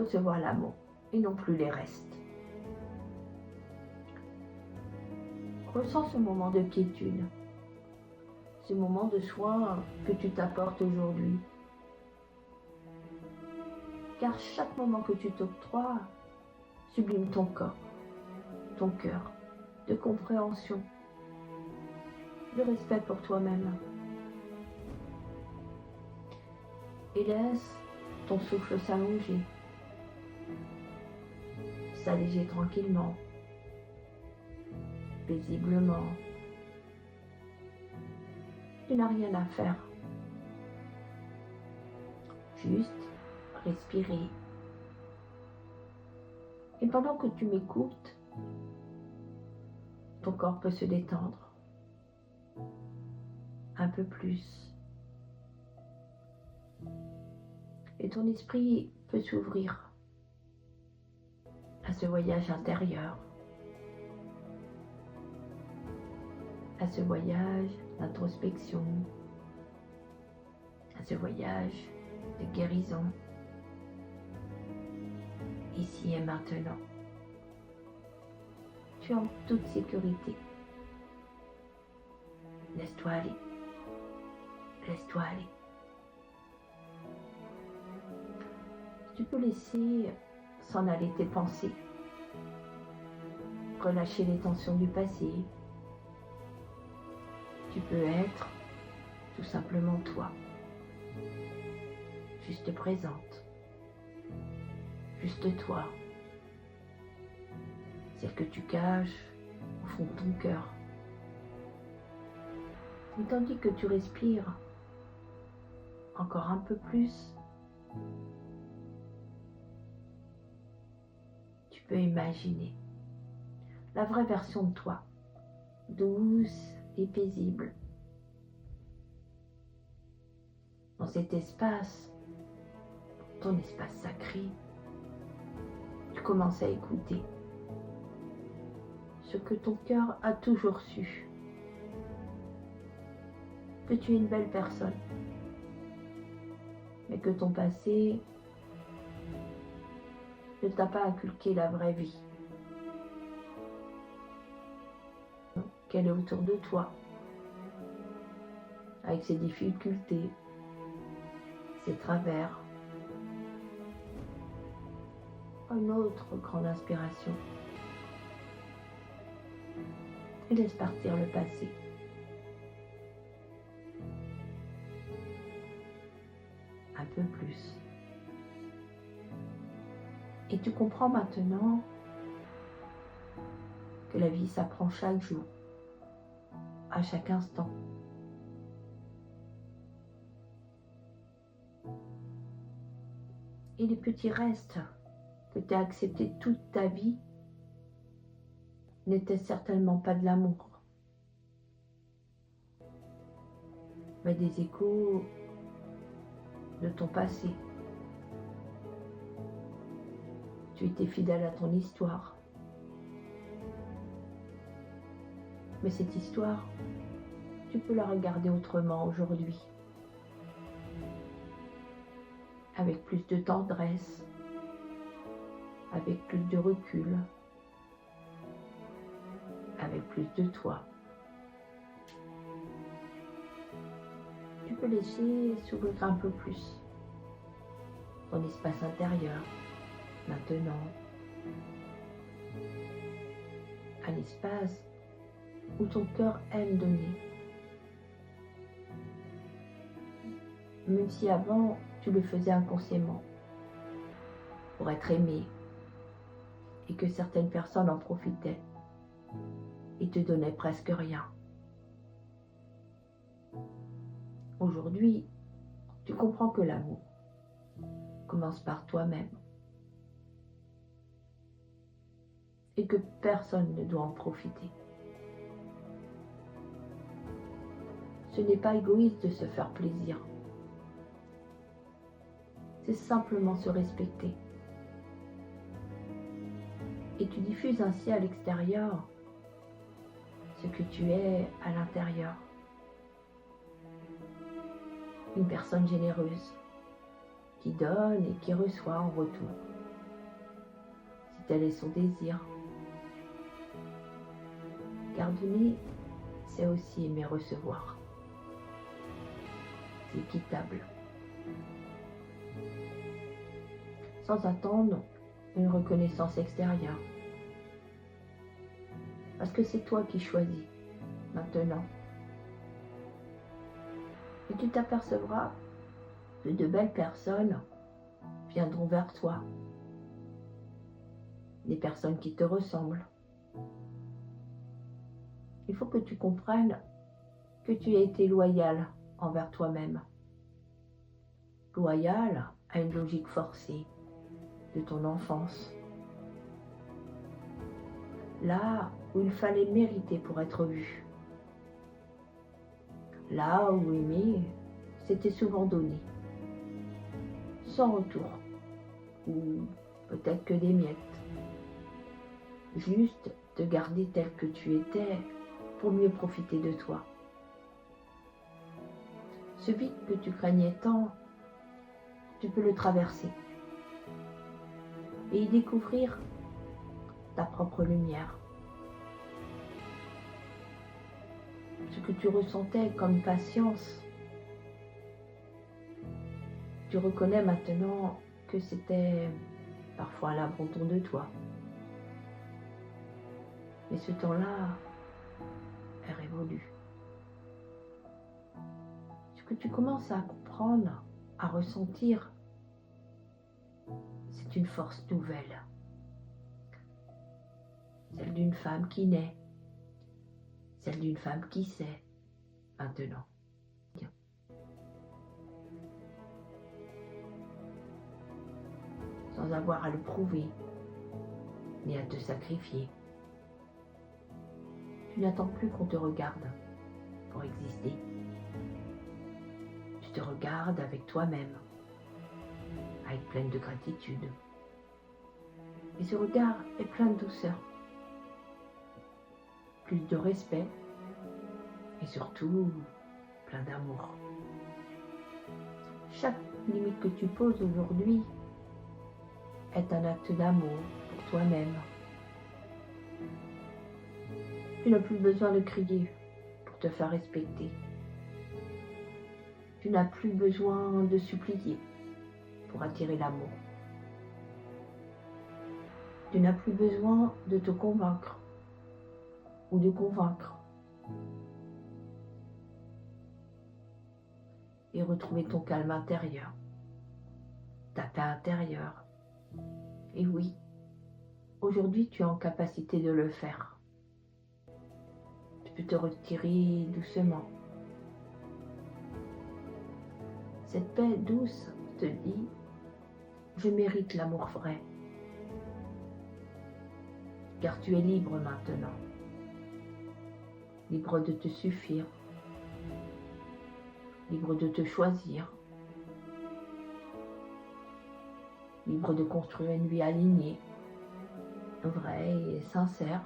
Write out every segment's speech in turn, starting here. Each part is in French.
recevoir l'amour et non plus les restes. Ressens ce moment de quiétude, ce moment de soin que tu t'apportes aujourd'hui. Car chaque moment que tu t'octroies sublime ton corps, ton cœur, de compréhension, de respect pour toi-même. Et laisse ton souffle s'allonger, s'alléger tranquillement, paisiblement. Tu n'as rien à faire. Juste respirer. Et pendant que tu m'écoutes, ton corps peut se détendre un peu plus. Et ton esprit peut s'ouvrir à ce voyage intérieur, à ce voyage d'introspection, à ce voyage de guérison, ici et maintenant. Tu es en toute sécurité. Laisse-toi aller. Laisse-toi aller. Tu peux laisser s'en aller tes pensées, relâcher les tensions du passé. Tu peux être tout simplement toi, juste présente, juste toi, celle que tu caches au fond de ton cœur. Et tandis que tu respires encore un peu plus, tu peux imaginer la vraie version de toi, douce et paisible. Dans cet espace, ton espace sacré, tu commences à écouter ce que ton cœur a toujours su, que tu es une belle personne, mais que ton passé ne t'a pas inculqué la vraie vie, qu'elle est autour de toi, avec ses difficultés, ses travers. Une autre grande inspiration. Et laisse partir le passé. Un peu plus. Et tu comprends maintenant que la vie s'apprend chaque jour, à chaque instant. Et les petits restes que tu as acceptés toute ta vie n'étaient certainement pas de l'amour, mais des échos de ton passé. Tu étais fidèle à ton histoire. Mais cette histoire, tu peux la regarder autrement aujourd'hui, avec plus de tendresse, avec plus de recul, avec plus de toi. Tu peux laisser s'ouvrir un peu plus ton espace intérieur, maintenant, à l'espace où ton cœur aime donner. Même si avant, tu le faisais inconsciemment, pour être aimé, et que certaines personnes en profitaient et te donnaient presque rien. Aujourd'hui, tu comprends que l'amour commence par toi-même et que personne ne doit en profiter. Ce n'est pas égoïste de se faire plaisir. C'est simplement se respecter. Et tu diffuses ainsi à l'extérieur ce que tu es à l'intérieur. Une personne généreuse qui donne et qui reçoit en retour. si tel est son désir. Car donner, c'est aussi aimer recevoir. C'est équitable. Sans attendre une reconnaissance extérieure. Parce que c'est toi qui choisis, maintenant. Et tu t'apercevras que de belles personnes viendront vers toi. Des personnes qui te ressemblent. Il faut que tu comprennes que tu as été loyal envers toi-même. Loyal à une logique forcée de ton enfance. Là où il fallait mériter pour être vu. Là où aimer, c'était souvent donné. Sans retour. Ou peut-être que des miettes. Juste te garder tel que tu étais pour mieux profiter de toi. Ce vide que tu craignais tant, tu peux le traverser et y découvrir ta propre lumière. Ce que tu ressentais comme patience, tu reconnais maintenant que c'était parfois l'abandon de toi. Mais ce temps-là est révolu. Ce que tu commences à comprendre, à ressentir, c'est une force nouvelle. Celle d'une femme qui naît. Celle d'une femme qui sait, maintenant. Sans avoir à le prouver, ni à te sacrifier. Tu n'attends plus qu'on te regarde pour exister. Tu te regardes avec toi-même, avec pleine de gratitude. Et ce regard est plein de douceur, plus de respect et surtout plein d'amour. Chaque limite que tu poses aujourd'hui est un acte d'amour pour toi-même. Tu n'as plus besoin de crier pour te faire respecter. Tu n'as plus besoin de supplier pour attirer l'amour. Tu n'as plus besoin de te convaincre ou de convaincre. Et retrouver ton calme intérieur, ta paix intérieure. Et oui, aujourd'hui tu es en capacité de le faire. Tu peux te retirer doucement. Cette paix douce te dit, je mérite l'amour vrai. Car tu es libre maintenant. Libre de te suffire. Libre de te choisir. Libre de construire une vie alignée, vraie et sincère.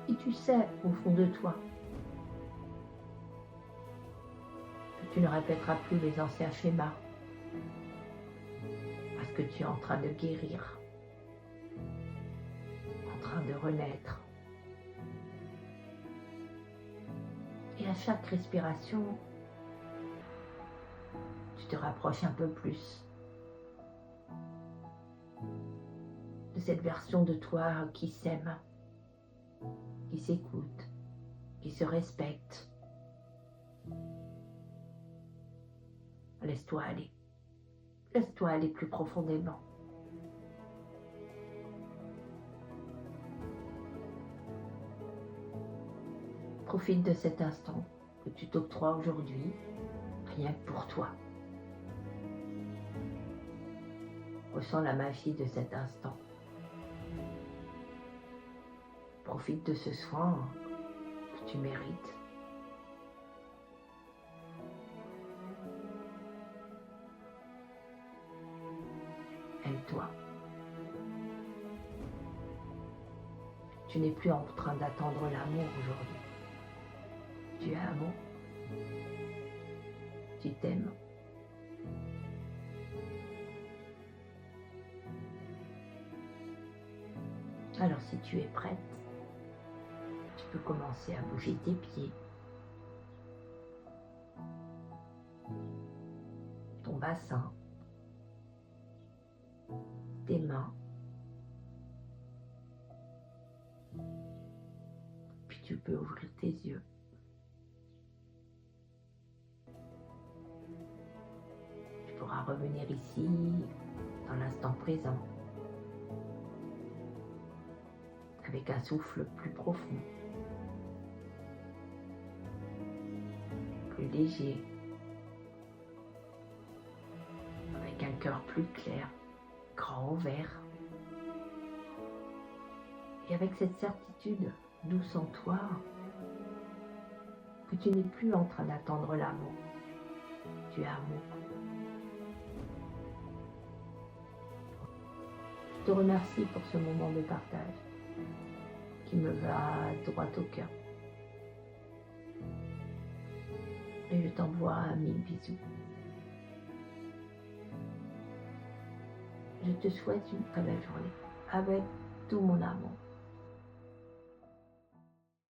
Et tu sais au fond de toi que tu ne répéteras plus les anciens schémas parce que tu es en train de guérir, en train de renaître. Et à chaque respiration, tu te rapproches un peu plus de cette version de toi qui s'aime, qui s'écoute, qui se respecte. Laisse-toi aller. Laisse-toi aller plus profondément. Profite de cet instant que tu t'octroies aujourd'hui, rien que pour toi. Ressens la magie de cet instant. Profite de ce soin que tu mérites. Aime-toi. Tu n'es plus en train d'attendre l'amour aujourd'hui. Tu es amour. Tu t'aimes. Alors si tu es prête, tu peux commencer à bouger tes pieds, ton bassin, tes mains. Puis tu peux ouvrir tes yeux. Tu pourras revenir ici, dans l'instant présent, avec un souffle plus profond, plus léger, avec un cœur plus clair, grand ouvert. Et avec cette certitude douce en toi, que tu n'es plus en train d'attendre l'amour, tu es amour. Je te remercie pour ce moment de partage qui me va droit au cœur. Et je t'envoie 1000 bisous. Je te souhaite une très belle journée avec tout mon amour.